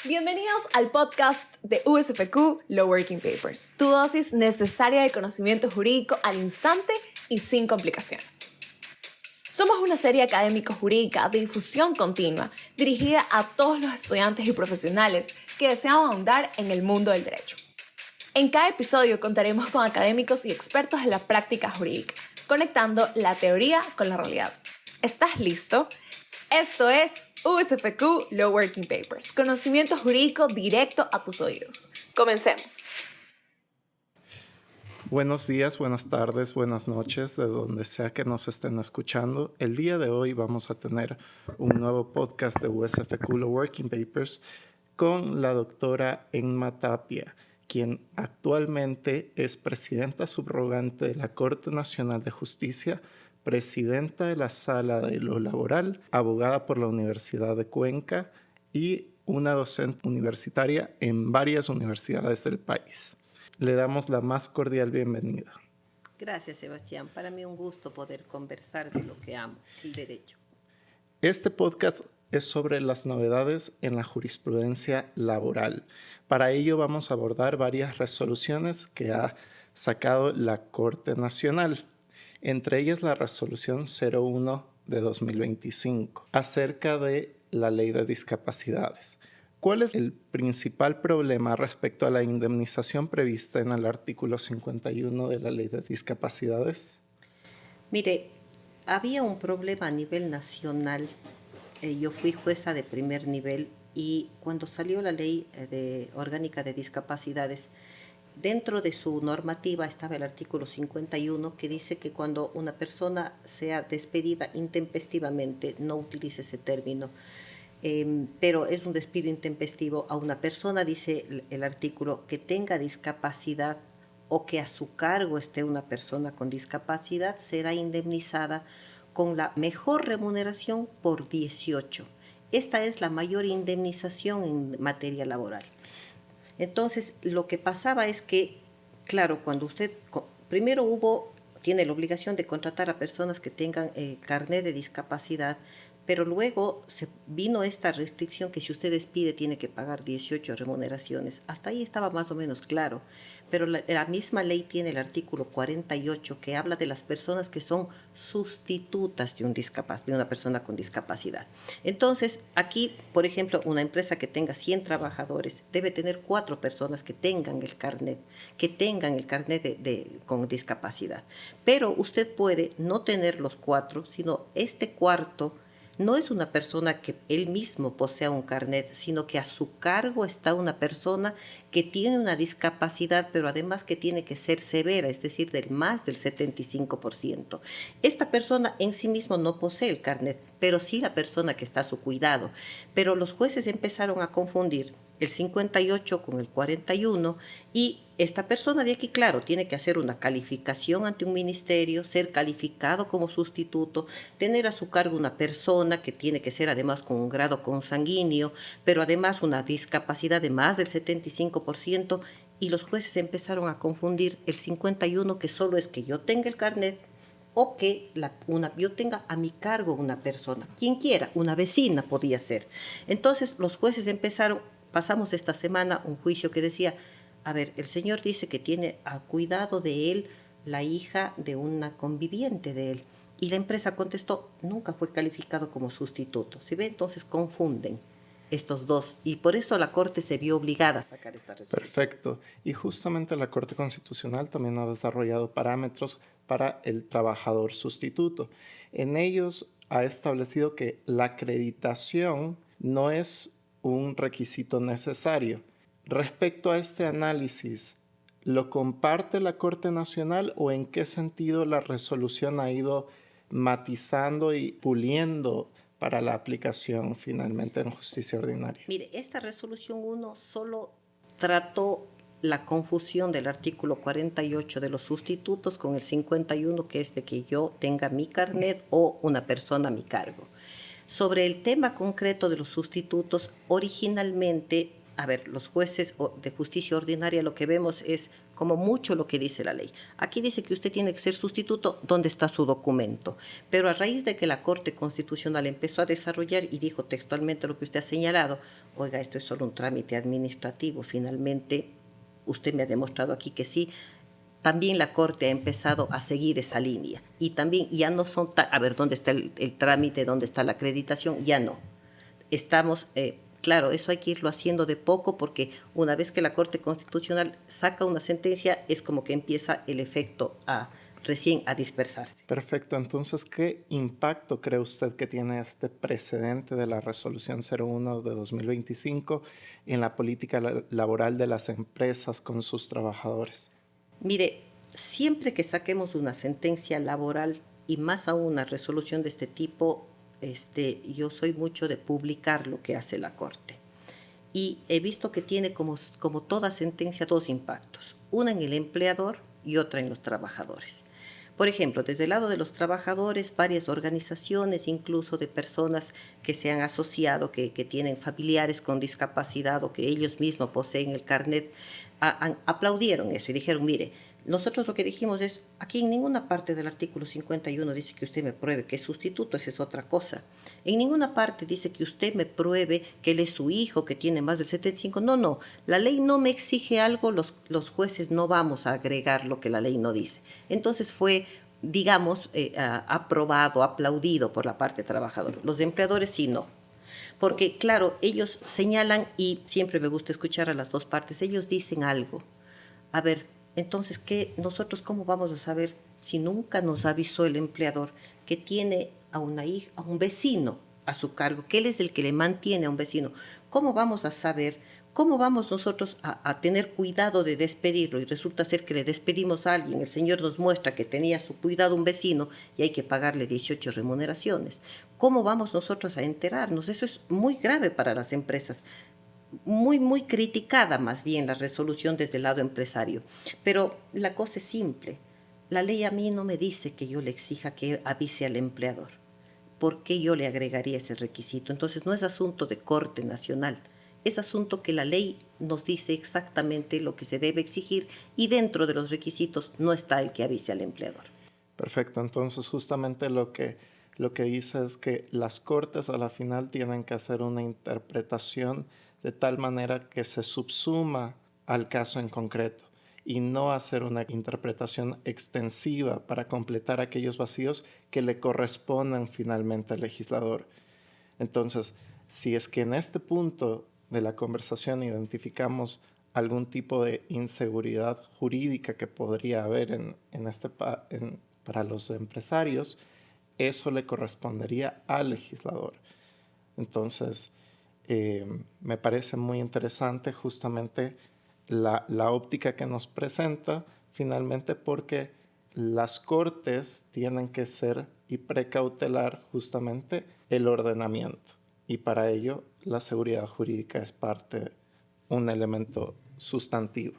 Bienvenidos al podcast de USFQ Law Working Papers, tu dosis necesaria de conocimiento jurídico al instante y sin complicaciones. Somos una serie académico-jurídica de difusión continua dirigida a todos los estudiantes y profesionales que desean ahondar en el mundo del derecho. En cada episodio contaremos con académicos y expertos en la práctica jurídica, conectando la teoría con la realidad. ¿Estás listo? Esto es USFQ Law Working Papers, conocimiento jurídico directo a tus oídos. Comencemos. Buenos días, buenas tardes, buenas noches, de donde sea que nos estén escuchando. El día de hoy vamos a tener un nuevo podcast de USFQ Law Working Papers con la doctora Emma Tapia, quien actualmente es presidenta subrogante de la Corte Nacional de Justicia, presidenta de la Sala de lo Laboral, abogada por la Universidad de Cuenca y una docente universitaria en varias universidades del país. Le damos la más cordial bienvenida. Gracias, Sebastián. Para mí un gusto poder conversar de lo que amo, el derecho. Este podcast es sobre las novedades en la jurisprudencia laboral. Para ello vamos a abordar varias resoluciones que ha sacado la Corte Nacional, entre ellas la resolución 01 de 2025 acerca de la ley de discapacidades. ¿Cuál es el principal problema respecto a la indemnización prevista en el artículo 51 de la ley de discapacidades? Mire, había un problema a nivel nacional. Yo fui jueza de primer nivel y cuando salió la ley orgánica de discapacidades, dentro de su normativa estaba el artículo 51 que dice que cuando una persona sea despedida intempestivamente, no utilice ese término, pero es un despido intempestivo a una persona, dice el artículo, que tenga discapacidad o que a su cargo esté una persona con discapacidad, será indemnizada con la mejor remuneración por 18. Esta es la mayor indemnización en materia laboral. Entonces, lo que pasaba es que, claro, cuando usted, primero tiene la obligación de contratar a personas que tengan carnet de discapacidad, pero luego vino esta restricción que si usted despide tiene que pagar 18 remuneraciones. Hasta ahí estaba más o menos claro, pero la misma ley tiene el artículo 48 que habla de las personas que son sustitutas de una persona con discapacidad. Entonces, aquí, por ejemplo, una empresa que tenga 100 trabajadores debe tener 4 personas que tengan el carnet con discapacidad. Pero usted puede no tener los 4, sino este cuarto no es una persona que él mismo posea un carnet, sino que a su cargo está una persona que tiene una discapacidad, pero además que tiene que ser severa, es decir, del más del 75%. Esta persona en sí mismo no posee el carnet, pero sí la persona que está a su cuidado. Pero los jueces empezaron a confundir el 58 con el 41 y esta persona de aquí, claro, tiene que hacer una calificación ante un ministerio, ser calificado como sustituto, tener a su cargo una persona que tiene que ser además con un grado consanguíneo, pero además una discapacidad de más del 75%, y los jueces empezaron a confundir el 51 que solo es que yo tenga el carnet o que yo tenga a mi cargo una persona, quien quiera, una vecina podía ser. Entonces los jueces pasamos esta semana un juicio que decía, a ver, el señor dice que tiene a cuidado de él la hija de una conviviente de él. Y la empresa contestó, nunca fue calificado como sustituto. ¿Sí ve? Entonces confunden estos dos. Y por eso la Corte se vio obligada a sacar esta resolución. Perfecto. Y justamente la Corte Constitucional también ha desarrollado parámetros para el trabajador sustituto. En ellos ha establecido que la acreditación no es un requisito necesario. Respecto a este análisis, ¿lo comparte la Corte Nacional o en qué sentido la resolución ha ido matizando y puliendo para la aplicación finalmente en justicia ordinaria? Mire, esta resolución 1 solo trató la confusión del artículo 48 de los sustitutos con el 51, que es de que yo tenga mi carnet o una persona a mi cargo. Sobre el tema concreto de los sustitutos, originalmente, los jueces de justicia ordinaria lo que vemos es como mucho lo que dice la ley. Aquí dice que usted tiene que ser sustituto, ¿dónde está su documento? Pero a raíz de que la Corte Constitucional empezó a desarrollar y dijo textualmente lo que usted ha señalado, oiga, esto es solo un trámite administrativo, finalmente usted me ha demostrado aquí que sí. También la Corte ha empezado a seguir esa línea y también ya no son, a ver, ¿dónde está el trámite? ¿Dónde está la acreditación? Ya no. Estamos, claro, eso hay que irlo haciendo de poco porque una vez que la Corte Constitucional saca una sentencia es como que empieza el efecto recién a dispersarse. Perfecto. Entonces, ¿qué impacto cree usted que tiene este precedente de la Resolución 01 de 2025 en la política laboral de las empresas con sus trabajadores? Mire, siempre que saquemos una sentencia laboral y más aún una resolución de este tipo, yo soy mucho de publicar lo que hace la Corte. Y he visto que tiene como toda sentencia dos impactos, una en el empleador y otra en los trabajadores. Por ejemplo, desde el lado de los trabajadores, varias organizaciones, incluso de personas que se han asociado, que tienen familiares con discapacidad o que ellos mismos poseen el carnet, aplaudieron eso y dijeron, mire, nosotros lo que dijimos es, aquí en ninguna parte del artículo 51 dice que usted me pruebe que es sustituto, esa es otra cosa. En ninguna parte dice que usted me pruebe que él es su hijo, que tiene más del 75. No, la ley no me exige algo, los jueces no vamos a agregar lo que la ley no dice. Entonces fue, digamos, aprobado, aplaudido por la parte trabajadora. Los empleadores sí no. Porque, claro, ellos señalan, y siempre me gusta escuchar a las dos partes, ellos dicen algo. A ver, entonces, nosotros cómo vamos a saber si nunca nos avisó el empleador que tiene a una hija, a un vecino a su cargo, que él es el que le mantiene a un vecino? ¿Cómo vamos a saber? ¿Cómo vamos nosotros a tener cuidado de despedirlo? Y resulta ser que le despedimos a alguien, el señor nos muestra que tenía a su cuidado un vecino y hay que pagarle 18 remuneraciones. ¿Cómo vamos nosotros a enterarnos? Eso es muy grave para las empresas. Muy criticada más bien la resolución desde el lado empresario. Pero la cosa es simple. La ley a mí no me dice que yo le exija que avise al empleador. ¿Por qué yo le agregaría ese requisito? Entonces no es asunto de corte nacional. Es asunto que la ley nos dice exactamente lo que se debe exigir y dentro de los requisitos no está el que avise al empleador. Perfecto. Entonces, justamente lo que dice es que las cortes a la final tienen que hacer una interpretación de tal manera que se subsuma al caso en concreto y no hacer una interpretación extensiva para completar aquellos vacíos que le corresponden finalmente al legislador. Entonces, si es que en este punto de la conversación identificamos algún tipo de inseguridad jurídica que podría haber para los empresarios, eso le correspondería al legislador. Entonces, me parece muy interesante justamente la óptica que nos presenta finalmente, porque las cortes tienen que ser y precautelar justamente el ordenamiento, y para ello la seguridad jurídica es un elemento sustantivo.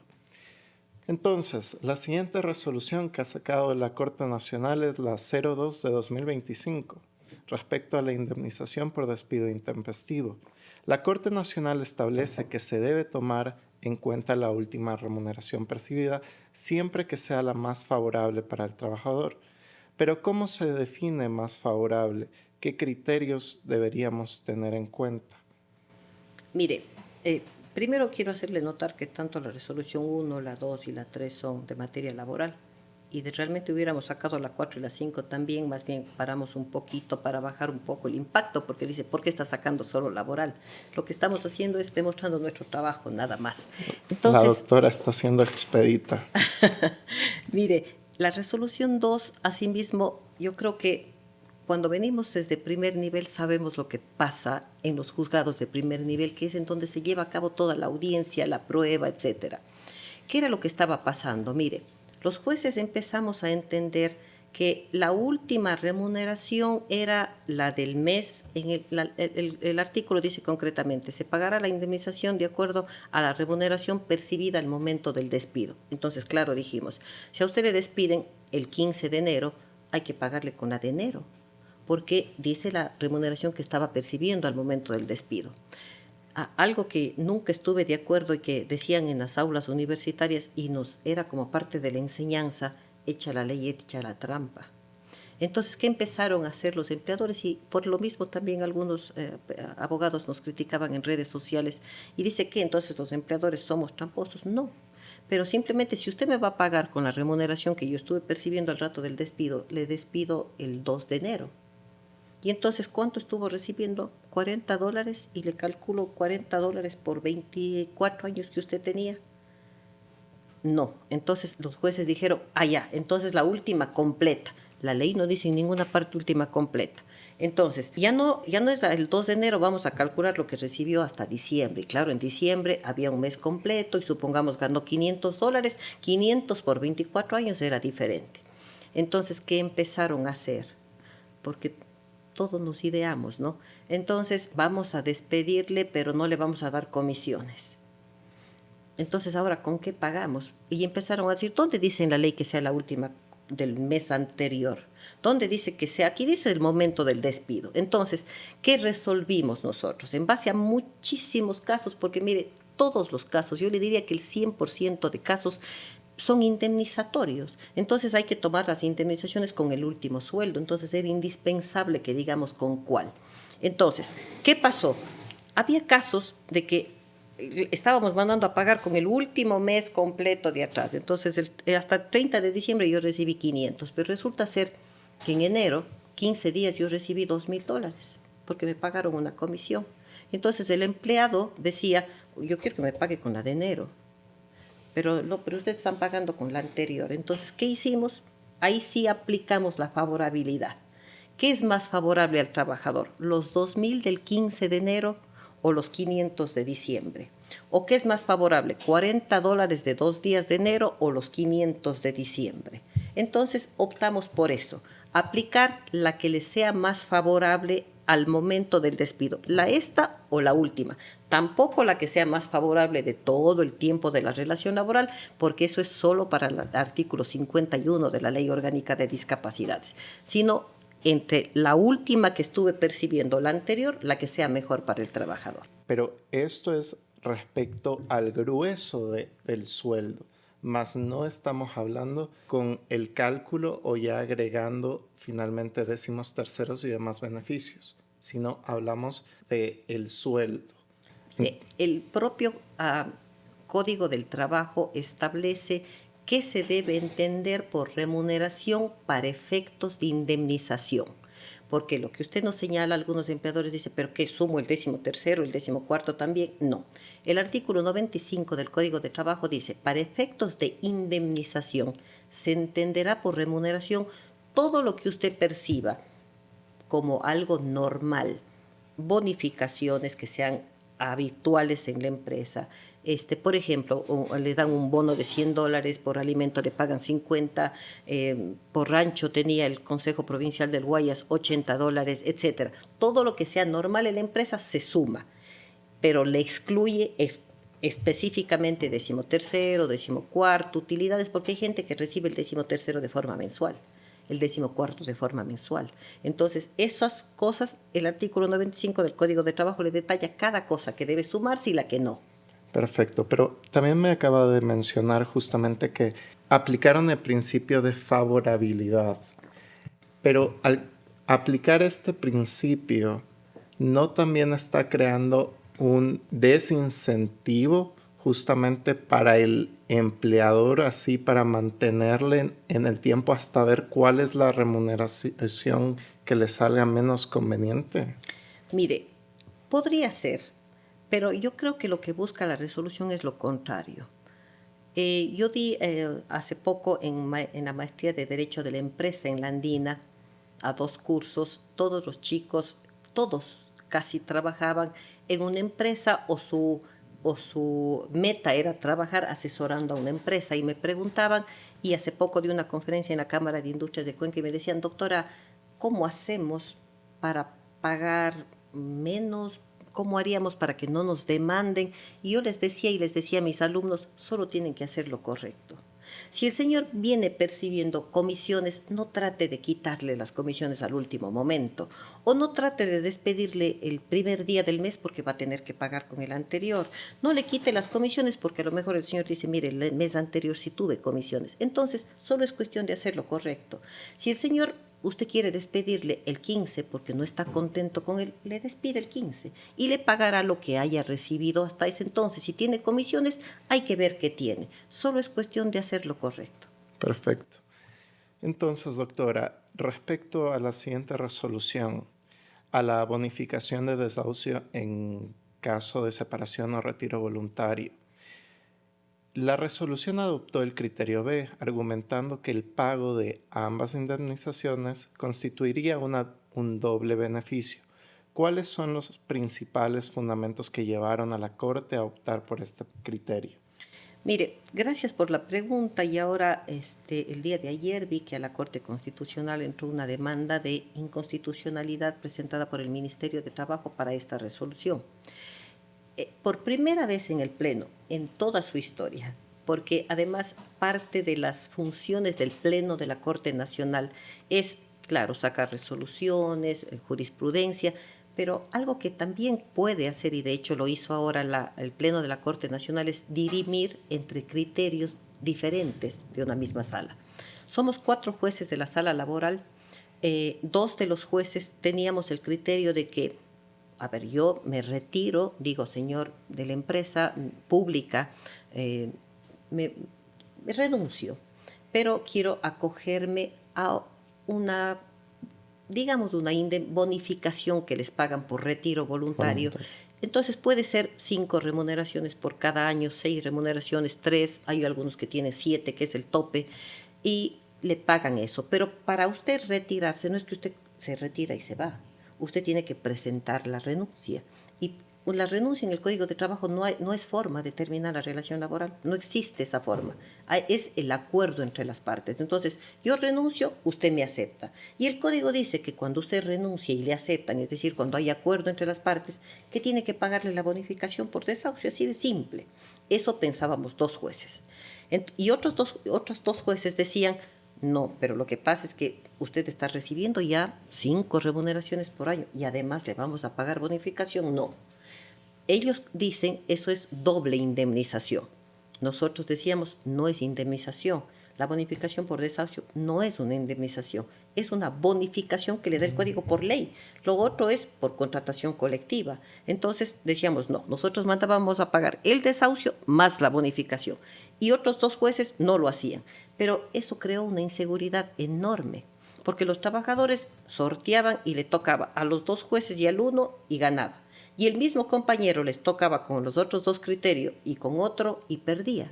Entonces, la siguiente resolución que ha sacado la Corte Nacional es la 02 de 2025, respecto a la indemnización por despido intempestivo. La Corte Nacional establece que se debe tomar en cuenta la última remuneración percibida siempre que sea la más favorable para el trabajador. Pero ¿cómo se define más favorable? ¿Qué criterios deberíamos tener en cuenta? Mire, primero quiero hacerle notar que tanto la resolución 1, la 2 y la 3 son de materia laboral. Y realmente hubiéramos sacado la 4 y la 5 también, más bien paramos un poquito para bajar un poco el impacto, porque dice, ¿por qué está sacando solo laboral? Lo que estamos haciendo es demostrando nuestro trabajo, nada más. Entonces, la doctora está siendo expedita. Mire, la resolución 2, asimismo, yo creo que cuando venimos desde primer nivel sabemos lo que pasa en los juzgados de primer nivel, que es en donde se lleva a cabo toda la audiencia, la prueba, etcétera. ¿Qué era lo que estaba pasando? Mire, los jueces empezamos a entender que la última remuneración era la del mes. El artículo dice concretamente, se pagará la indemnización de acuerdo a la remuneración percibida al momento del despido. Entonces, claro, dijimos, si a usted le despiden el 15 de enero, hay que pagarle con la de enero, porque dice la remuneración que estaba percibiendo al momento del despido. Algo que nunca estuve de acuerdo y que decían en las aulas universitarias y nos era como parte de la enseñanza, echa la ley, echa la trampa. Entonces, ¿qué empezaron a hacer los empleadores? Y por lo mismo también algunos abogados nos criticaban en redes sociales y dice que entonces los empleadores somos tramposos. No, pero simplemente si usted me va a pagar con la remuneración que yo estuve percibiendo al rato del despido, le despido el 2 de enero. Y entonces, ¿cuánto estuvo recibiendo? $40 y le calculo $40 por 24 años que usted tenía. No, entonces los jueces dijeron, ya, entonces la última completa. La ley no dice en ninguna parte última completa. Entonces, ya no es el 2 de enero, vamos a calcular lo que recibió hasta diciembre. Y claro, en diciembre había un mes completo y supongamos ganó $500, 500 por 24 años era diferente. Entonces, ¿qué empezaron a hacer? Porque todos nos ideamos, ¿no? Entonces, vamos a despedirle, pero no le vamos a dar comisiones. Entonces, ahora, ¿con qué pagamos? Y empezaron a decir, ¿dónde dice en la ley que sea la última del mes anterior? ¿Dónde dice que sea? Aquí dice el momento del despido. Entonces, ¿qué resolvimos nosotros? En base a muchísimos casos, porque mire, todos los casos, yo le diría que el 100% de casos son indemnizatorios. Entonces hay que tomar las indemnizaciones con el último sueldo. Entonces era indispensable que digamos con cuál. Entonces, ¿qué pasó? Había casos de que estábamos mandando a pagar con el último mes completo de atrás. Entonces, hasta el 30 de diciembre yo recibí 500, pero resulta ser que en enero, 15 días, yo recibí $2,000 porque me pagaron una comisión. Entonces, el empleado decía, yo quiero que me pague con la de enero, pero ustedes están pagando con la anterior. Entonces, ¿qué hicimos? Ahí sí aplicamos la favorabilidad. ¿Qué es más favorable al trabajador? ¿Los 2,000 del 15 de enero o los 500 de diciembre? ¿O qué es más favorable? ¿$40 de 2 días de enero o los 500 de diciembre? Entonces optamos por eso, aplicar la que le sea más favorable al momento del despido, la esta o la última. Tampoco la que sea más favorable de todo el tiempo de la relación laboral, porque eso es solo para el artículo 51 de la Ley Orgánica de Discapacidades, sino entre la última que estuve percibiendo, la anterior, la que sea mejor para el trabajador. Pero esto es respecto al grueso del sueldo, más no estamos hablando con el cálculo o ya agregando finalmente décimos terceros y demás beneficios, sino hablamos del sueldo. El propio Código del Trabajo establece qué se debe entender por remuneración para efectos de indemnización. Porque lo que usted nos señala, algunos empleadores dicen, ¿pero qué sumo el 13º, el 14º también? No. El artículo 95 del Código de Trabajo dice, para efectos de indemnización se entenderá por remuneración todo lo que usted perciba como algo normal, bonificaciones que sean habituales en la empresa. Por ejemplo, le dan un bono de $100, por alimento le pagan 50, por rancho tenía el Consejo Provincial del Guayas $80, etcétera. Todo lo que sea normal en la empresa se suma, pero le excluye específicamente 13º, 14º, utilidades, porque hay gente que recibe el 13º de forma mensual, el 14º de forma mensual. Entonces, esas cosas, el artículo 95 del Código de Trabajo le detalla cada cosa que debe sumarse y la que no. Perfecto, pero también me acaba de mencionar justamente que aplicaron el principio de favorabilidad, pero al aplicar este principio, ¿no también está creando un desincentivo justamente para el empleador, así para mantenerle en el tiempo hasta ver cuál es la remuneración que le salga menos conveniente? Mire, podría ser, pero yo creo que lo que busca la resolución es lo contrario. Yo di hace poco en la maestría de Derecho de la Empresa en la Andina a 2 cursos. Todos los chicos, todos casi trabajaban en una empresa o su meta era trabajar asesorando a una empresa. Y me preguntaban, y hace poco di una conferencia en la Cámara de Industrias de Cuenca y me decían, doctora, ¿cómo hacemos para pagar menos? ¿Cómo haríamos para que no nos demanden? Y yo les decía a mis alumnos, solo tienen que hacer lo correcto. Si el señor viene percibiendo comisiones, no trate de quitarle las comisiones al último momento, o no trate de despedirle el primer día del mes porque va a tener que pagar con el anterior. No le quite las comisiones porque a lo mejor el señor dice, mire, el mes anterior sí tuve comisiones. Entonces, solo es cuestión de hacer lo correcto. Si el señor usted quiere despedirle el 15 porque no está contento con él, le despide el 15 y le pagará lo que haya recibido hasta ese entonces. Si tiene comisiones, hay que ver qué tiene. Solo es cuestión de hacer lo correcto. Perfecto. Entonces, doctora, respecto a la siguiente resolución, a la bonificación de desahucio en caso de separación o retiro voluntario, la resolución adoptó el criterio B, argumentando que el pago de ambas indemnizaciones constituiría un doble beneficio. ¿Cuáles son los principales fundamentos que llevaron a la Corte a optar por este criterio? Mire, gracias por la pregunta y ahora el día de ayer vi que a la Corte Constitucional entró una demanda de inconstitucionalidad presentada por el Ministerio de Trabajo para esta resolución. Por primera vez en el Pleno, en toda su historia, porque además parte de las funciones del Pleno de la Corte Nacional es, claro, sacar resoluciones, jurisprudencia, pero algo que también puede hacer, y de hecho lo hizo ahora el Pleno de la Corte Nacional, es dirimir entre criterios diferentes de una misma sala. Somos 4 jueces de la sala laboral. 2 de los jueces teníamos el criterio de que, a ver, yo me retiro, digo, señor de la empresa pública, me renuncio, pero quiero acogerme a una, digamos, una bonificación que les pagan por retiro voluntario. Entonces puede ser 5 remuneraciones por cada año, 6 remuneraciones, 3, hay algunos que tienen 7, que es el tope, y le pagan eso. Pero para usted retirarse, no es que usted se retira y se va. Usted tiene que presentar la renuncia. Y la renuncia en el Código de Trabajo no es forma de terminar la relación laboral. No existe esa forma. Es el acuerdo entre las partes. Entonces, yo renuncio, usted me acepta. Y el Código dice que cuando usted renuncia y le aceptan, es decir, cuando hay acuerdo entre las partes, que tiene que pagarle la bonificación por desahucio, así de simple. Eso pensábamos 2 jueces. Y otros dos jueces decían, no, pero lo que pasa es que usted está recibiendo ya 5 remuneraciones por año y además le vamos a pagar bonificación. No. Ellos dicen eso es doble indemnización. Nosotros decíamos no es indemnización. La bonificación por desahucio no es una indemnización, es una bonificación que le da el código por ley. Lo otro es por contratación colectiva. Entonces decíamos no, nosotros mandábamos a pagar el desahucio más la bonificación. Y otros 2 jueces no lo hacían. Pero eso creó una inseguridad enorme, porque los trabajadores sorteaban y le tocaba a los 2 jueces y al uno y ganaba. Y el mismo compañero les tocaba con los otros 2 criterios y con otro y perdía.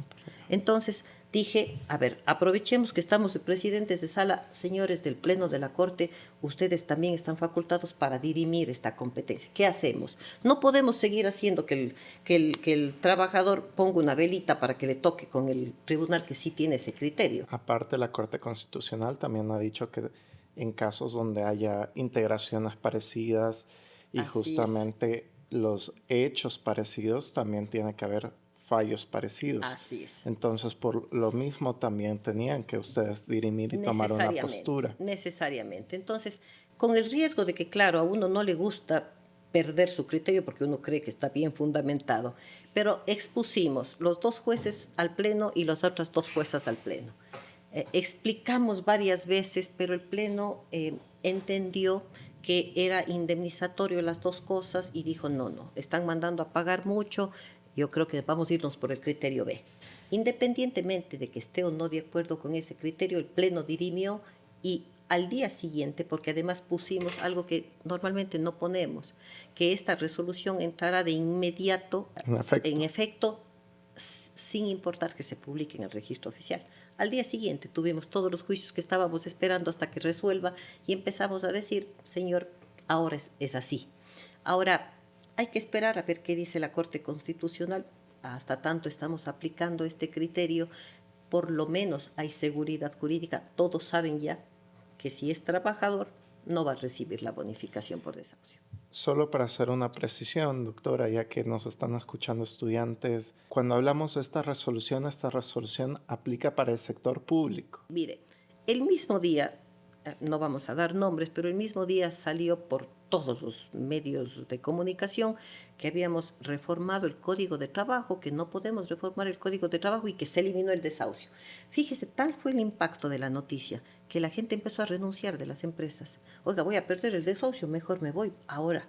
Entonces dije, a ver, aprovechemos que estamos de presidentes de sala, señores del Pleno de la Corte, ustedes también están facultados para dirimir esta competencia. ¿Qué hacemos? No podemos seguir haciendo que el trabajador ponga una velita para que le toque con el tribunal que sí tiene ese criterio. Aparte, la Corte Constitucional también ha dicho que en casos donde haya integraciones parecidas y Así justamente los hechos parecidos, también tiene que haber fallos parecidos. Así es. Entonces, por lo mismo, también tenían que ustedes dirimir y tomar una postura. Necesariamente. Entonces, con el riesgo de que, claro, a uno no le gusta perder su criterio porque uno cree que está bien fundamentado, pero expusimos los 2 jueces al Pleno y las otras 2 juezas al Pleno. Explicamos varias veces, pero el Pleno entendió que era indemnizatorio las 2 cosas y dijo, no, están mandando a pagar mucho, yo creo que vamos a irnos por el criterio B. Independientemente de que esté o no de acuerdo con ese criterio, el Pleno dirimió y al día siguiente, porque además pusimos algo que normalmente no ponemos, que esta resolución entrará de inmediato en efecto sin importar que se publique en el registro oficial. Al día siguiente tuvimos todos los juicios que estábamos esperando hasta que resuelva y empezamos a decir, señor, ahora es así. Ahora, hay que esperar a ver qué dice la Corte Constitucional. Hasta tanto estamos aplicando este criterio, por lo menos hay seguridad jurídica. Todos saben ya que si es trabajador no va a recibir la bonificación por desahucio. Solo para hacer una precisión, doctora, ya que nos están escuchando estudiantes, cuando hablamos de esta resolución aplica para el sector público. Mire, el mismo día, no vamos a dar nombres, pero el mismo día salió por todos los medios de comunicación que habíamos reformado el Código de Trabajo, que no podemos reformar el Código de Trabajo y que se eliminó el desahucio. Fíjese, tal fue el impacto de la noticia que la gente empezó a renunciar de las empresas. Oiga, voy a perder el desahucio, mejor me voy ahora.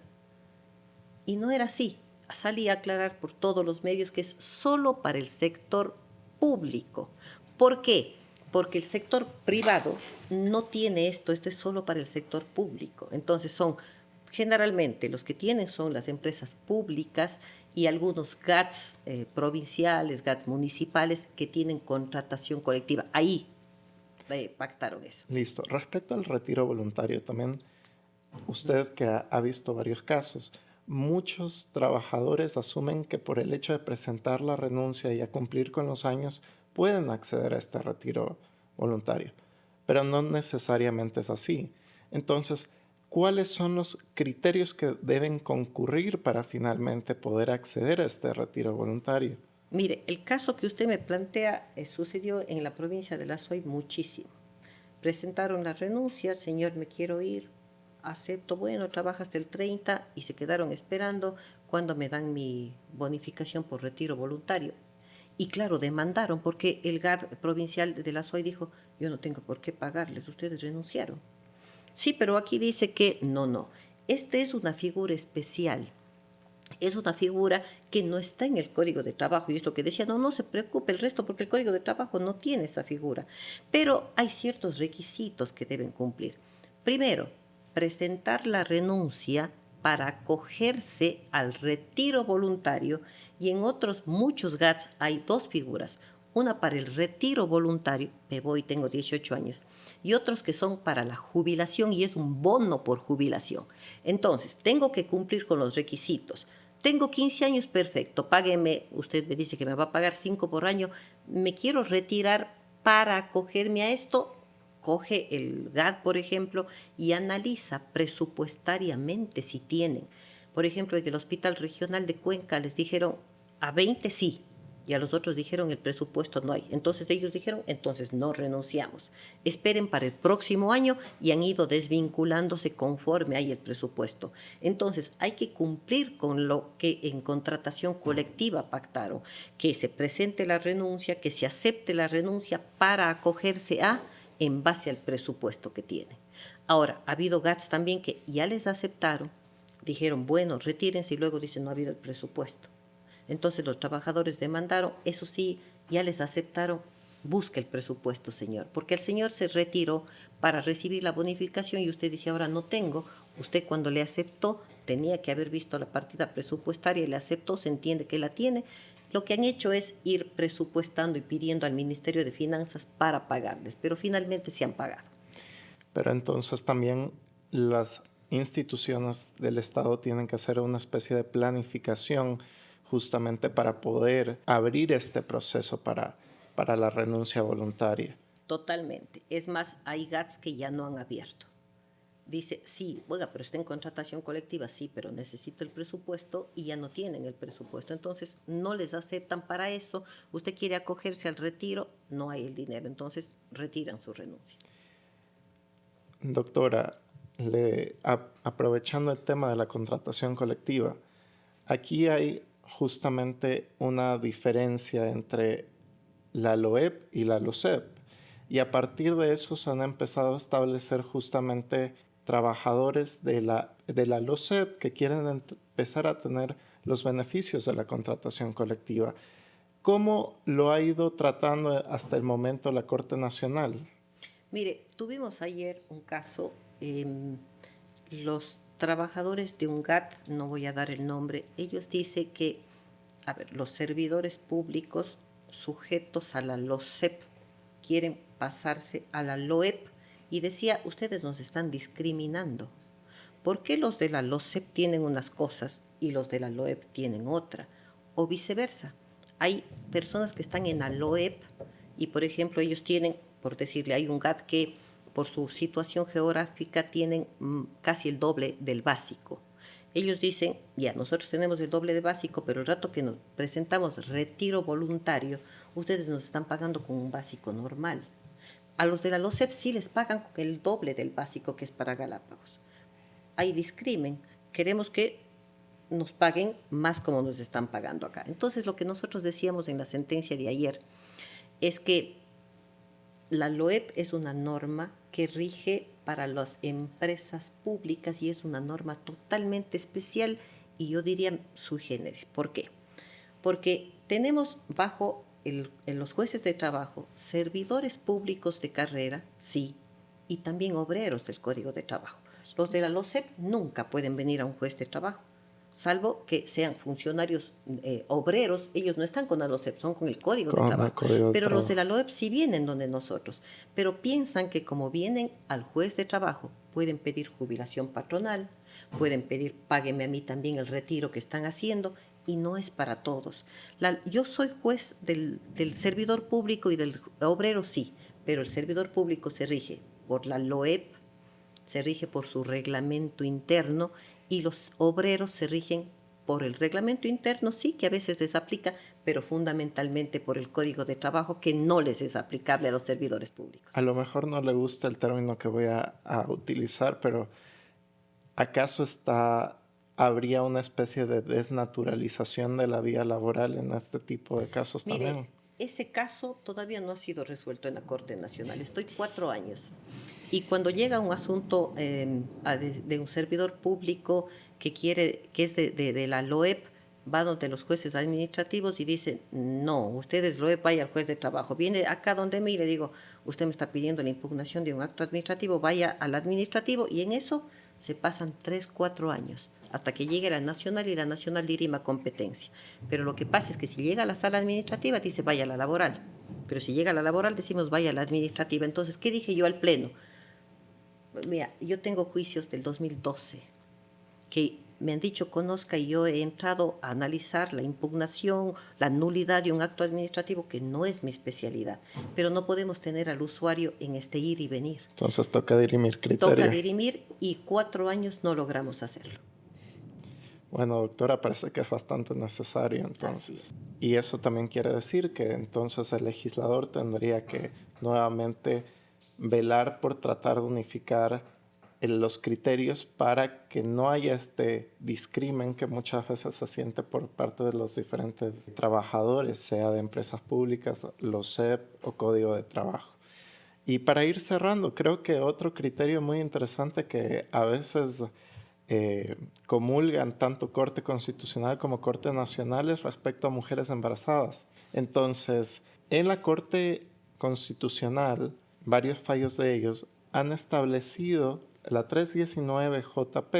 Y no era así. Salí a aclarar por todos los medios que es solo para el sector público. ¿Por qué? Porque el sector privado no tiene esto es solo para el sector público. Entonces generalmente los que tienen son las empresas públicas y algunos GATS provinciales, GATS municipales que tienen contratación colectiva. Ahí pactaron eso. Listo. Respecto al retiro voluntario, también usted que ha visto varios casos, muchos trabajadores asumen que por el hecho de presentar la renuncia y a cumplir con los años pueden acceder a este retiro voluntario, pero no necesariamente es así. Entonces, ¿cuáles son los criterios que deben concurrir para finalmente poder acceder a este retiro voluntario? Mire, el caso que usted me plantea sucedió en la provincia de La Suay muchísimo. Presentaron la renuncia, señor, me quiero ir, acepto, bueno, trabaja hasta el 30 y se quedaron esperando cuando me dan mi bonificación por retiro voluntario. Y claro, demandaron porque el GAD provincial de La Suay dijo, yo no tengo por qué pagarles, ustedes renunciaron. Sí, pero aquí dice que no. Esta es una figura especial. Es una figura que no está en el Código de Trabajo y es lo que decía, no se preocupe el resto porque el Código de Trabajo no tiene esa figura. Pero hay ciertos requisitos que deben cumplir. Primero, presentar la renuncia para acogerse al retiro voluntario y en otros muchos GATS hay dos figuras. Una para el retiro voluntario, me voy, tengo 18 años, y otros que son para la jubilación y es un bono por jubilación. Entonces, tengo que cumplir con los requisitos. Tengo 15 años, perfecto, págueme, usted me dice que me va a pagar 5 por año, me quiero retirar para acogerme a esto, coge el GAD, por ejemplo, y analiza presupuestariamente si tienen. Por ejemplo, en el Hospital Regional de Cuenca les dijeron a 20 sí, y a los otros dijeron el presupuesto no hay. Entonces ellos dijeron, entonces no renunciamos. Esperen para el próximo año y han ido desvinculándose conforme hay el presupuesto. Entonces hay que cumplir con lo que en contratación colectiva pactaron, que se presente la renuncia, que se acepte la renuncia para acogerse a en base al presupuesto que tienen. Ahora, ha habido GATS también que ya les aceptaron, dijeron, bueno, retírense y luego dicen, no ha habido el presupuesto. Entonces los trabajadores demandaron, eso sí, ya les aceptaron, busque el presupuesto, señor, porque el señor se retiró para recibir la bonificación y usted dice, ahora no tengo. Usted cuando le aceptó tenía que haber visto la partida presupuestaria y le aceptó, se entiende que la tiene. Lo que han hecho es ir presupuestando y pidiendo al Ministerio de Finanzas para pagarles, pero finalmente se han pagado. Pero entonces también las instituciones del Estado tienen que hacer una especie de planificación justamente para poder abrir este proceso para la renuncia voluntaria. Totalmente. Es más, hay GATS que ya no han abierto. Dice, sí, oiga, pero está en contratación colectiva, sí, pero necesito el presupuesto y ya no tienen el presupuesto. Entonces, no les aceptan para eso. Usted quiere acogerse al retiro, no hay el dinero. Entonces, retiran su renuncia. Doctora, aprovechando el tema de la contratación colectiva, aquí hay justamente una diferencia entre la LOEP y la LOCEP. Y a partir de eso se han empezado a establecer justamente trabajadores de la LOCEP que quieren empezar a tener los beneficios de la contratación colectiva. ¿Cómo lo ha ido tratando hasta el momento la Corte Nacional? Mire, tuvimos ayer un caso, los trabajadores de un GAT, no voy a dar el nombre, ellos dicen que, a ver, los servidores públicos sujetos a la LOCEP quieren pasarse a la LOEP y decía, ustedes nos están discriminando. ¿Por qué los de la LOCEP tienen unas cosas y los de la LOEP tienen otra? O viceversa. Hay personas que están en la LOEP y, por ejemplo, ellos tienen, por decirle, hay un GAT que por su situación geográfica tienen casi el doble del básico. Ellos dicen, ya, nosotros tenemos el doble de básico, pero el rato que nos presentamos retiro voluntario, ustedes nos están pagando con un básico normal. A los de la LOCEP sí les pagan con el doble del básico que es para Galápagos. hay discrimen, queremos que nos paguen más como nos están pagando acá. Entonces, lo que nosotros decíamos en la sentencia de ayer es que la LOEP es una norma que rige para las empresas públicas y es una norma totalmente especial y yo diría sui generis. ¿Por qué? Porque tenemos bajo en los jueces de trabajo servidores públicos de carrera, sí, y también obreros del Código de Trabajo. Los de la LOCEP nunca pueden venir a un juez de trabajo, salvo que sean funcionarios obreros. Ellos no están con la LOCEP, son con el Código de Trabajo. Pero los de la LOEP sí vienen donde nosotros, pero piensan que como vienen al juez de trabajo, pueden pedir jubilación patronal, pueden pedir págueme a mí también el retiro que están haciendo, y no es para todos. Yo soy juez del servidor público y del obrero, sí, pero el servidor público se rige por la LOEP, se rige por su reglamento interno, y los obreros se rigen por el reglamento interno, sí, que a veces les aplica, pero fundamentalmente por el Código de Trabajo, que no les es aplicable a los servidores públicos. A lo mejor no le gusta el término que voy a utilizar, pero ¿acaso habría una especie de desnaturalización de la vía laboral en este tipo de casos también? Mire, ese caso todavía no ha sido resuelto en la Corte Nacional. Estoy 4 años. Y cuando llega un asunto de un servidor público que es de la LOEP, va donde los jueces administrativos y dice, no, ustedes LOEP, vaya al juez de trabajo. Viene acá donde me y le digo, usted me está pidiendo la impugnación de un acto administrativo, vaya al administrativo, y en eso se pasan 3, 4 años hasta que llegue la nacional y la nacional dirima competencia. Pero lo que pasa es que si llega a la sala administrativa dice vaya a la laboral, pero si llega a la laboral decimos vaya a la administrativa. Entonces, ¿qué dije yo al pleno? Mira, yo tengo juicios del 2012 que me han dicho conozca, y yo he entrado a analizar la impugnación, la nulidad de un acto administrativo que no es mi especialidad, pero no podemos tener al usuario en este ir y venir. Entonces toca dirimir criterio. Toca dirimir, y 4 años no logramos hacerlo. Bueno, doctora, parece que es bastante necesario entonces. Y eso también quiere decir que entonces el legislador tendría que nuevamente velar por tratar de unificar los criterios para que no haya este discrimen que muchas veces se siente por parte de los diferentes trabajadores, sea de empresas públicas, LOCEP o Código de Trabajo. Y para ir cerrando, creo que otro criterio muy interesante que a veces comulgan tanto Corte Constitucional como Corte Nacional es respecto a mujeres embarazadas. Entonces, en la Corte Constitucional, varios fallos de ellos han establecido, la 319 JP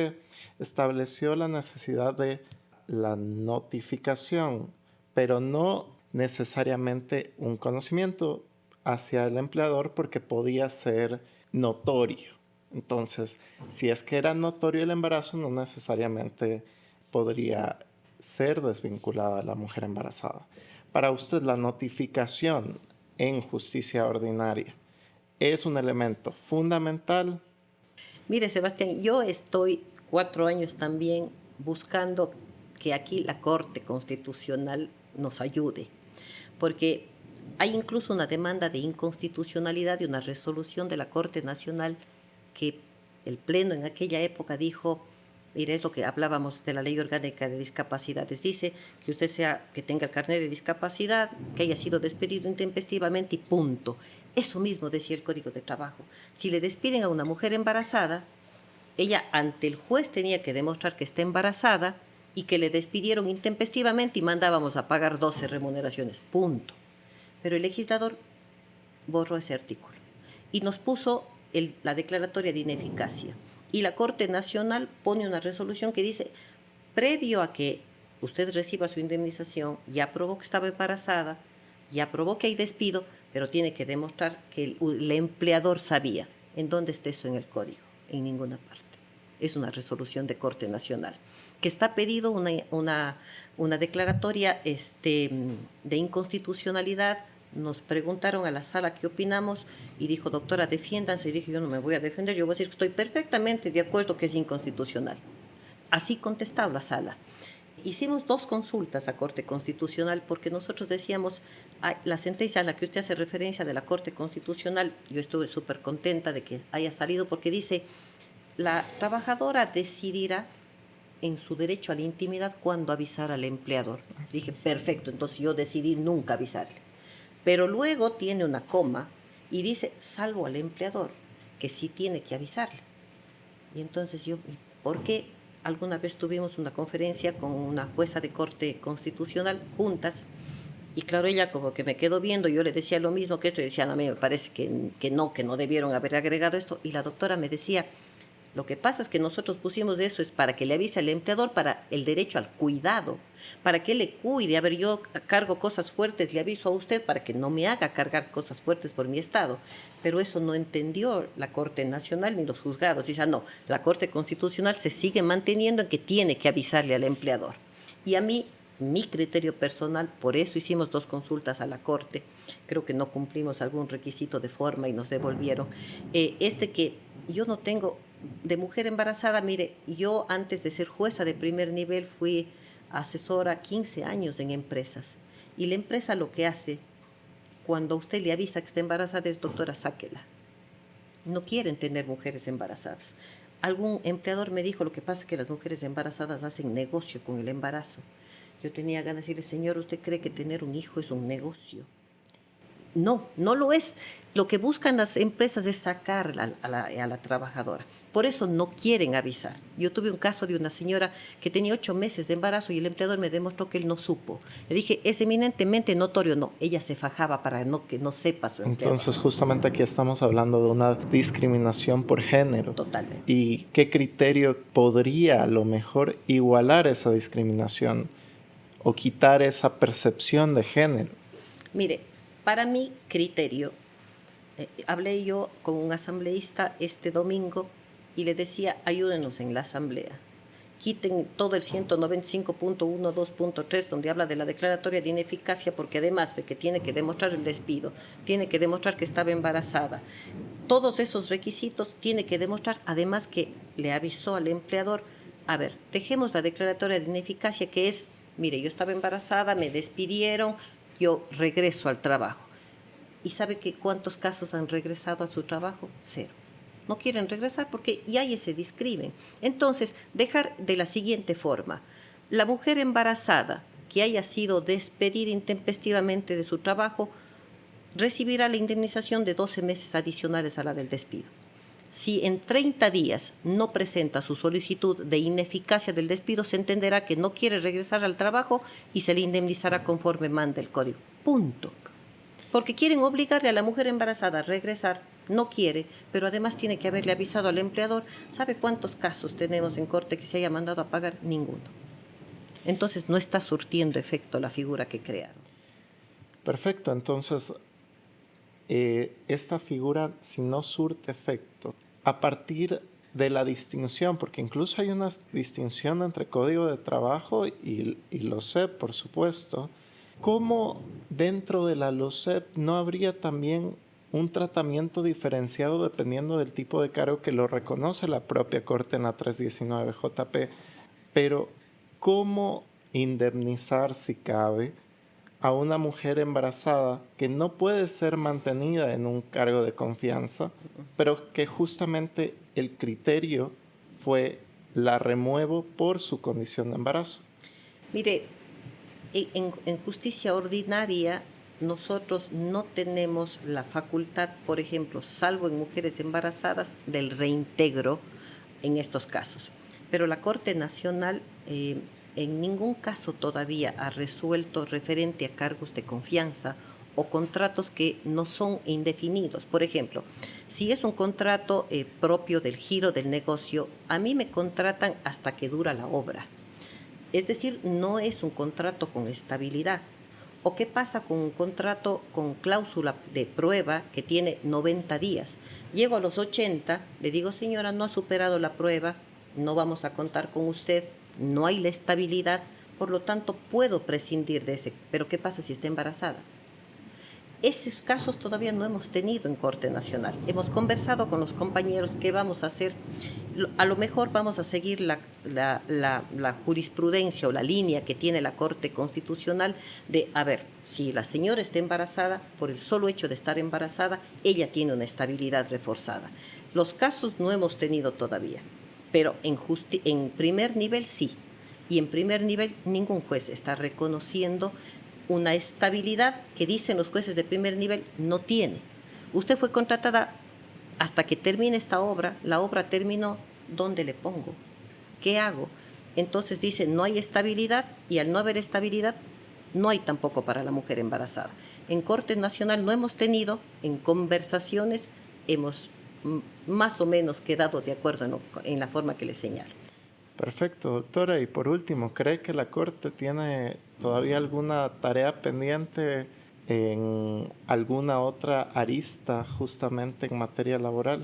estableció la necesidad de la notificación, pero no necesariamente un conocimiento hacia el empleador, porque podía ser notorio. Entonces, si es que era notorio el embarazo, no necesariamente podría ser desvinculada la mujer embarazada. Para usted, la notificación en justicia ordinaria es un elemento fundamental. Mire, Sebastián, yo estoy 4 años también buscando que aquí la Corte Constitucional nos ayude, porque hay incluso una demanda de inconstitucionalidad de una resolución de la Corte Nacional que el Pleno en aquella época dijo, mire, es lo que hablábamos de la Ley Orgánica de Discapacidades, dice que usted que tenga el carnet de discapacidad, que haya sido despedido intempestivamente y punto. Eso mismo decía el Código de Trabajo. Si le despiden a una mujer embarazada, ella ante el juez tenía que demostrar que está embarazada y que le despidieron intempestivamente y mandábamos a pagar 12 remuneraciones, punto. Pero el legislador borró ese artículo y nos puso la declaratoria de ineficacia. Y la Corte Nacional pone una resolución que dice, previo a que usted reciba su indemnización, ya probó que estaba embarazada, ya probó que hay despido, pero tiene que demostrar que el empleador sabía. ¿En dónde está eso en el código? En ninguna parte. Es una resolución de Corte Nacional, que está pedido una declaratoria de inconstitucionalidad. Nos preguntaron a la sala qué opinamos y dijo, doctora, defiéndanse. Y dije, yo no me voy a defender, yo voy a decir que estoy perfectamente de acuerdo que es inconstitucional. Así contestó la sala. Hicimos 2 consultas a Corte Constitucional porque nosotros decíamos, la sentencia a la que usted hace referencia de la Corte Constitucional, yo estuve súper contenta de que haya salido porque dice, la trabajadora decidirá en su derecho a la intimidad cuándo avisar al empleador. Dije, perfecto, entonces yo decidí nunca avisarle. Pero luego tiene una coma y dice, salvo al empleador, que sí tiene que avisarle. Y entonces yo, ¿por qué? Alguna vez tuvimos una conferencia con una jueza de corte constitucional juntas, y claro, ella como que me quedó viendo, yo le decía lo mismo que esto, y decía, no, a mí me parece que no debieron haber agregado esto, y la doctora me decía, lo que pasa es que nosotros pusimos eso es para que le avise al empleador para el derecho al cuidado, para que le cuide. A ver, yo cargo cosas fuertes, le aviso a usted para que no me haga cargar cosas fuertes por mi estado. Pero eso no entendió la Corte Nacional ni los juzgados. Dice, no, la Corte Constitucional se sigue manteniendo en que tiene que avisarle al empleador. Y a mí, mi criterio personal, por eso hicimos 2 consultas a la Corte, creo que no cumplimos algún requisito de forma y nos devolvieron, es de que yo no tengo de mujer embarazada. Mire, yo antes de ser jueza de primer nivel fui asesora 15 años en empresas, y la empresa lo que hace cuando a usted le avisa que está embarazada es, doctora, sáquela. No quieren tener mujeres embarazadas. Algún empleador me dijo, lo que pasa es que las mujeres embarazadas hacen negocio con el embarazo. Yo tenía ganas de decirle, señor, ¿usted cree que tener un hijo es un negocio? No, no lo es. Lo que buscan las empresas es sacar a la trabajadora. Por eso no quieren avisar. Yo tuve un caso de una señora que tenía 8 meses de embarazo y el empleador me demostró que él no supo. Le dije, es eminentemente notorio. No, ella se fajaba para que no sepa su empleador. Entonces, justamente aquí estamos hablando de una discriminación por género. Totalmente. ¿Y qué criterio podría a lo mejor igualar esa discriminación o quitar esa percepción de género? Mire, para mi criterio, hablé yo con un asambleísta este domingo y le decía, ayúdenos en la asamblea. Quiten todo el 195.12.3 donde habla de la declaratoria de ineficacia, porque además de que tiene que demostrar el despido, tiene que demostrar que estaba embarazada, todos esos requisitos tiene que demostrar, además que le avisó al empleador. A ver, dejemos la declaratoria de ineficacia, que es, mire, yo estaba embarazada, me despidieron, yo regreso al trabajo. ¿Y sabe que cuántos casos han regresado a su trabajo? 0. No quieren regresar porque ya hay ese discrimen. Entonces, dejar de la siguiente forma. La mujer embarazada que haya sido despedida intempestivamente de su trabajo recibirá la indemnización de 12 meses adicionales a la del despido. Si en 30 días no presenta su solicitud de ineficacia del despido, se entenderá que no quiere regresar al trabajo y se le indemnizará conforme manda el código. Punto. Porque quieren obligarle a la mujer embarazada a regresar, no quiere, pero además tiene que haberle avisado al empleador. ¿Sabe cuántos casos tenemos en corte que se haya mandado a pagar? Ninguno. Entonces no está surtiendo efecto la figura que crearon. Perfecto, entonces esta figura, si no surte efecto, a partir de la distinción, porque incluso hay una distinción entre código de trabajo y LOCEP, por supuesto, ¿cómo dentro de la LOCEP no habría también un tratamiento diferenciado dependiendo del tipo de cargo que lo reconoce la propia Corte en la 319 JP? Pero, ¿cómo indemnizar, si cabe, a una mujer embarazada que no puede ser mantenida en un cargo de confianza, pero que justamente el criterio fue la remuevo por su condición de embarazo? Mire, en justicia ordinaria nosotros no tenemos la facultad, por ejemplo, salvo en mujeres embarazadas, del reintegro en estos casos. Pero la Corte Nacional en ningún caso todavía ha resuelto referente a cargos de confianza o contratos que no son indefinidos. Por ejemplo, si es un contrato propio del giro del negocio, a mí me contratan hasta que dura la obra. Es decir, no es un contrato con estabilidad. ¿O qué pasa con un contrato con cláusula de prueba que tiene 90 días? Llego a los 80, le digo, señora, no ha superado la prueba, no vamos a contar con usted, no hay la estabilidad, por lo tanto puedo prescindir de ese. Pero ¿qué pasa si está embarazada? Esos casos todavía no hemos tenido en Corte Nacional. Hemos conversado con los compañeros qué vamos a hacer. A lo mejor vamos a seguir la jurisprudencia o la línea que tiene la Corte Constitucional de, a ver, si la señora está embarazada, por el solo hecho de estar embarazada, ella tiene una estabilidad reforzada. Los casos no hemos tenido todavía, pero en primer nivel sí. Y en primer nivel ningún juez está reconociendo una estabilidad que dicen los jueces de primer nivel no tiene. Usted fue contratada hasta que termine esta obra, la obra terminó, ¿dónde le pongo? ¿Qué hago? Entonces dice, no hay estabilidad, y al no haber estabilidad, no hay tampoco para la mujer embarazada. En Corte Nacional no hemos tenido, en conversaciones hemos más o menos quedado de acuerdo en la forma que le señalo. Perfecto, doctora. Y por último, ¿cree que la Corte tiene todavía alguna tarea pendiente en alguna otra arista justamente en materia laboral?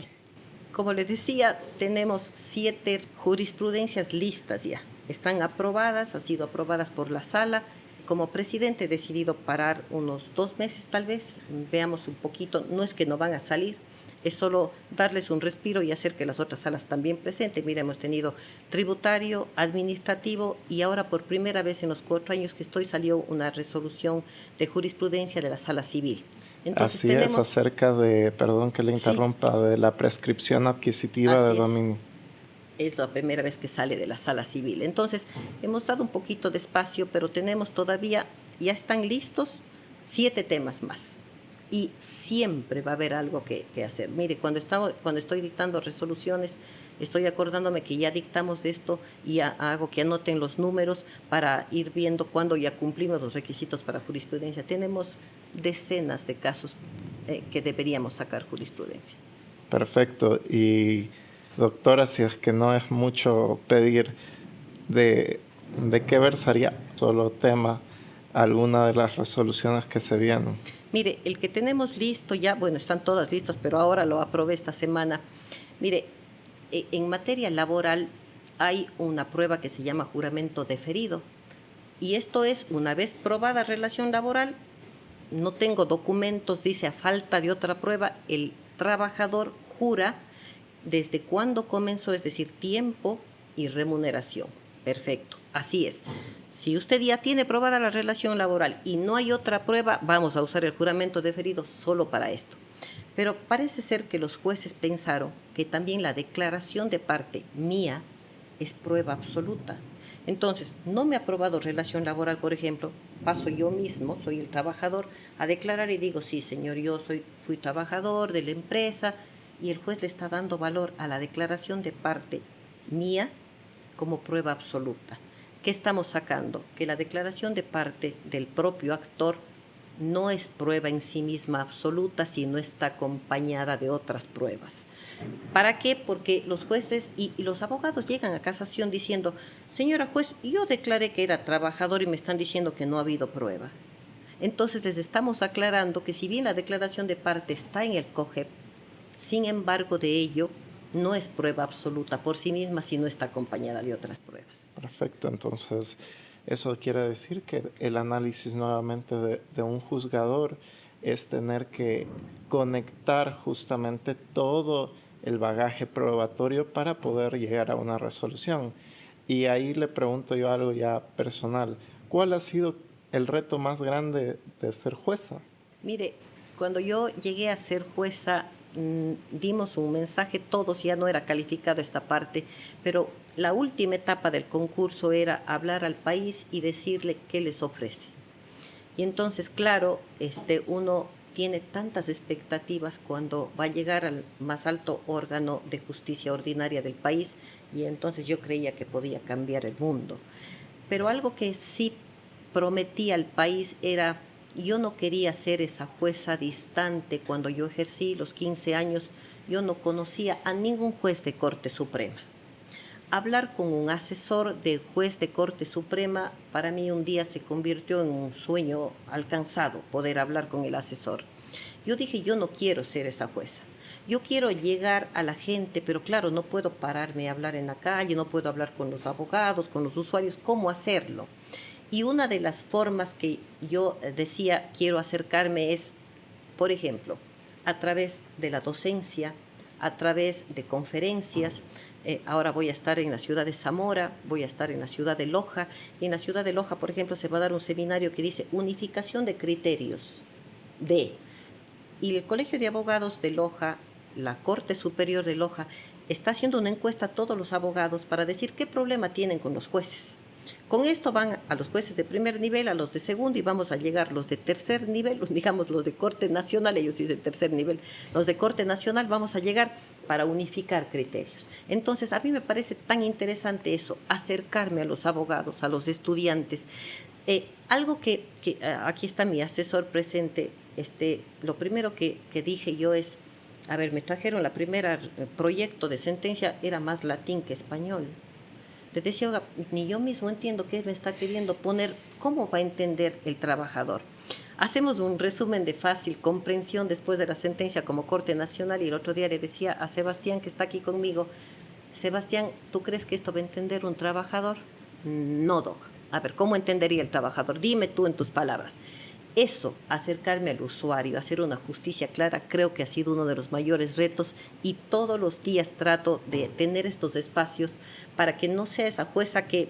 Como les decía, tenemos 7 jurisprudencias listas ya. Están aprobadas, han sido aprobadas por la sala. Como presidente he decidido parar unos 2 meses tal vez. Veamos un poquito, no es que no van a salir, es solo darles un respiro y hacer que las otras salas también presenten. Mira, hemos tenido tributario, administrativo y ahora por primera vez en los 4 años que estoy salió una resolución de jurisprudencia de la sala civil. Entonces, Así es, acerca de, perdón que le interrumpa, sí, de la prescripción adquisitiva de dominio. Es la primera vez que sale de la sala civil. Entonces, hemos dado un poquito de espacio, pero tenemos todavía, ya están listos 7 temas más. Y siempre va a haber algo que hacer. Mire, cuando estoy dictando resoluciones, estoy acordándome que ya dictamos de esto y hago que anoten los números para ir viendo cuándo ya cumplimos los requisitos para jurisprudencia. Tenemos decenas de casos que deberíamos sacar jurisprudencia. Perfecto. Y doctora, si es que no es mucho pedir, ¿de qué versaría solo tema alguna de las resoluciones que se vienen? Mire, el que tenemos listo ya, bueno, están todas listas, pero ahora lo aprobé esta semana. Mire, en materia laboral hay una prueba que se llama juramento deferido. Y esto es, una vez probada relación laboral, no tengo documentos, dice a falta de otra prueba, el trabajador jura desde cuándo comenzó, es decir, tiempo y remuneración. Perfecto, así es. Si usted ya tiene probada la relación laboral y no hay otra prueba, vamos a usar el juramento deferido solo para esto. Pero parece ser que los jueces pensaron que también la declaración de parte mía es prueba absoluta. Entonces, no me ha aprobado relación laboral, por ejemplo, paso yo mismo, soy el trabajador, a declarar y digo, sí, señor, yo fui trabajador de la empresa, y el juez le está dando valor a la declaración de parte mía como prueba absoluta. ¿Qué estamos sacando? Que la declaración de parte del propio actor no es prueba en sí misma absoluta, sino está acompañada de otras pruebas. ¿Para qué? Porque los jueces y los abogados llegan a casación diciendo, señora juez, yo declaré que era trabajador y me están diciendo que no ha habido prueba. Entonces les estamos aclarando que si bien la declaración de parte está en el COGEP, sin embargo de ello no es prueba absoluta por sí misma, sino está acompañada de otras pruebas. Perfecto, entonces eso quiere decir que el análisis nuevamente de un juzgador es tener que conectar justamente todo el bagaje probatorio para poder llegar a una resolución. Y ahí le pregunto yo algo ya personal. ¿Cuál ha sido el reto más grande de ser jueza? Mire, cuando yo llegué a ser jueza, dimos un mensaje, todos, ya no era calificado esta parte, pero la última etapa del concurso era hablar al país y decirle qué les ofrece. Y entonces, claro, uno tiene tantas expectativas cuando va a llegar al más alto órgano de justicia ordinaria del país, y entonces yo creía que podía cambiar el mundo. Pero algo que sí prometí al país era, yo no quería ser esa jueza distante. Cuando yo ejercí los 15 años, yo no conocía a ningún juez de Corte Suprema. Hablar con un asesor de juez de Corte Suprema, para mí un día se convirtió en un sueño alcanzado, poder hablar con el asesor. Yo dije, yo no quiero ser esa jueza. Yo quiero llegar a la gente, pero claro, no puedo pararme a hablar en la calle, no puedo hablar con los abogados, con los usuarios, ¿cómo hacerlo? Y una de las formas que yo decía quiero acercarme es, por ejemplo, a través de la docencia, a través de conferencias. Ahora voy a estar en la ciudad de Zamora, voy a estar en la ciudad de Loja. Y en la ciudad de Loja, por ejemplo, se va a dar un seminario que dice unificación de criterios de... Y el Colegio de Abogados de Loja la Corte Superior de Loja está haciendo una encuesta a todos los abogados para decir qué problema tienen con los jueces. Con esto van a los jueces de primer nivel, a los de segundo, y vamos a llegar los de tercer nivel, digamos los de Corte Nacional, ellos dicen tercer nivel, los de Corte Nacional, vamos a llegar para unificar criterios. Entonces, a mí me parece tan interesante eso, acercarme a los abogados, a los estudiantes. Algo que aquí está mi asesor presente, lo primero que dije yo es, a ver, me trajeron la primera proyecto de sentencia, era más latín que español. Le decía, oiga, ni yo mismo entiendo qué me está queriendo poner, cómo va a entender el trabajador. Hacemos un resumen de fácil comprensión después de la sentencia como Corte Nacional, y el otro día le decía a Sebastián, que está aquí conmigo, Sebastián, ¿tú crees que esto va a entender un trabajador? No, Doc. A ver, ¿cómo entendería el trabajador? Dime tú en tus palabras. Eso, acercarme al usuario, hacer una justicia clara, creo que ha sido uno de los mayores retos, y todos los días trato de tener estos espacios para que no sea esa jueza que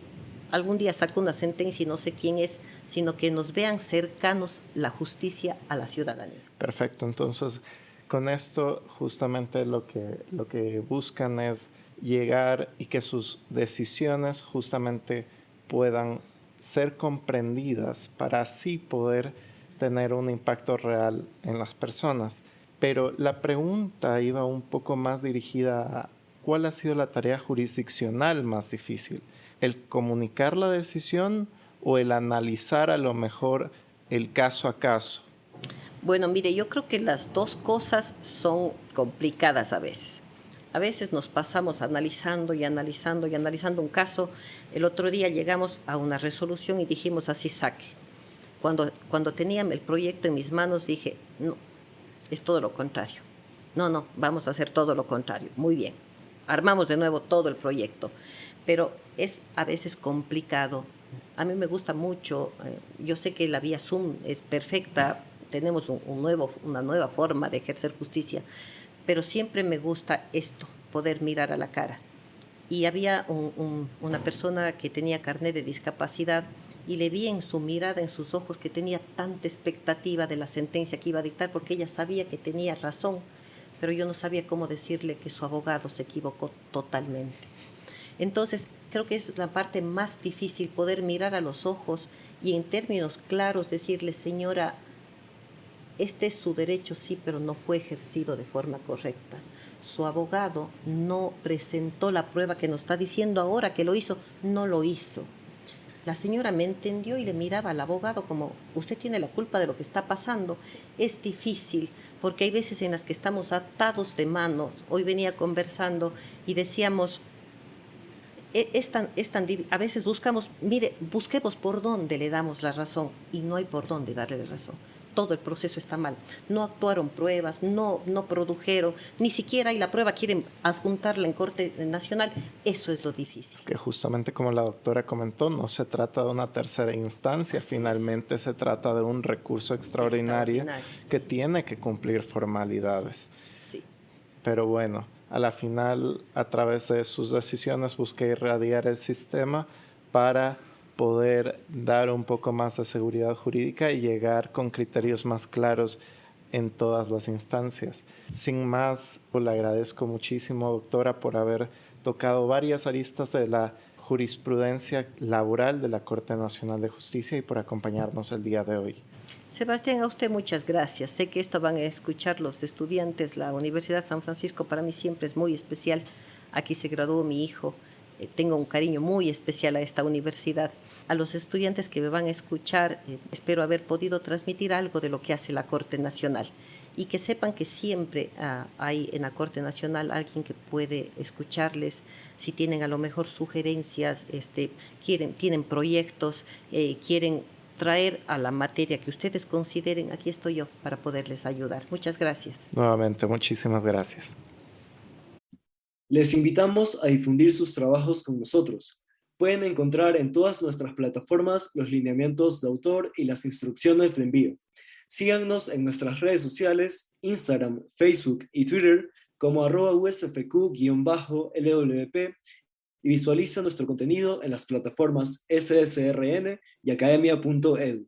algún día saca una sentencia y no sé quién es, sino que nos vean cercanos la justicia a la ciudadanía. Perfecto, entonces con esto justamente lo que buscan es llegar y que sus decisiones justamente puedan ser comprendidas para así poder tener un impacto real en las personas. Pero la pregunta iba un poco más dirigida a ¿cuál ha sido la tarea jurisdiccional más difícil? ¿El comunicar la decisión o el analizar a lo mejor el caso a caso? Bueno, mire, yo creo que las dos cosas son complicadas a veces. A veces nos pasamos analizando y analizando y analizando un caso. El otro día llegamos a una resolución y dijimos así saque. Cuando tenía el proyecto en mis manos dije, no, es todo lo contrario. No, vamos a hacer todo lo contrario. Muy bien. Armamos de nuevo todo el proyecto. Pero es a veces complicado. A mí me gusta mucho. Yo sé que la vía Zoom es perfecta. Tenemos una nueva forma de ejercer justicia. Pero siempre me gusta esto, poder mirar a la cara. Y había una persona que tenía carnet de discapacidad y le vi en su mirada, en sus ojos, que tenía tanta expectativa de la sentencia que iba a dictar, porque ella sabía que tenía razón, pero yo no sabía cómo decirle que su abogado se equivocó totalmente. Entonces, creo que es la parte más difícil, poder mirar a los ojos y en términos claros decirle, señora, este es su derecho, sí, pero no fue ejercido de forma correcta. Su abogado no presentó la prueba que nos está diciendo ahora que lo hizo, no lo hizo. La señora me entendió y le miraba al abogado como, usted tiene la culpa de lo que está pasando. Es difícil, porque hay veces en las que estamos atados de manos. Hoy venía conversando y decíamos, a veces buscamos, mire, busquemos por dónde le damos la razón, y no hay por dónde darle la razón. Todo el proceso está mal. No actuaron pruebas, no produjeron, ni siquiera hay la prueba, quieren adjuntarla en Corte Nacional. Eso es lo difícil. Es que justamente como la doctora comentó, no se trata de una tercera instancia, Así finalmente se trata de un recurso extraordinario que sí. tiene que cumplir formalidades. Sí. Pero bueno, a la final, a través de sus decisiones, busqué irradiar el sistema para poder dar un poco más de seguridad jurídica y llegar con criterios más claros en todas las instancias. Sin más, pues, le agradezco muchísimo, doctora, por haber tocado varias aristas de la jurisprudencia laboral de la Corte Nacional de Justicia y por acompañarnos el día de hoy. Sebastián, a usted muchas gracias. Sé que esto van a escuchar los estudiantes. La Universidad San Francisco para mí siempre es muy especial. Aquí se graduó mi hijo. Tengo un cariño muy especial a esta universidad. A los estudiantes que me van a escuchar, espero haber podido transmitir algo de lo que hace la Corte Nacional, y que sepan que siempre hay en la Corte Nacional alguien que puede escucharles si tienen a lo mejor sugerencias, tienen proyectos, quieren traer a la materia que ustedes consideren. Aquí estoy yo para poderles ayudar. Muchas gracias. Nuevamente, muchísimas gracias. Les invitamos a difundir sus trabajos con nosotros. Pueden encontrar en todas nuestras plataformas los lineamientos de autor y las instrucciones de envío. Síganos en nuestras redes sociales, Instagram, Facebook y Twitter como @usfq_lwp, y visualiza nuestro contenido en las plataformas SSRN y academia.edu.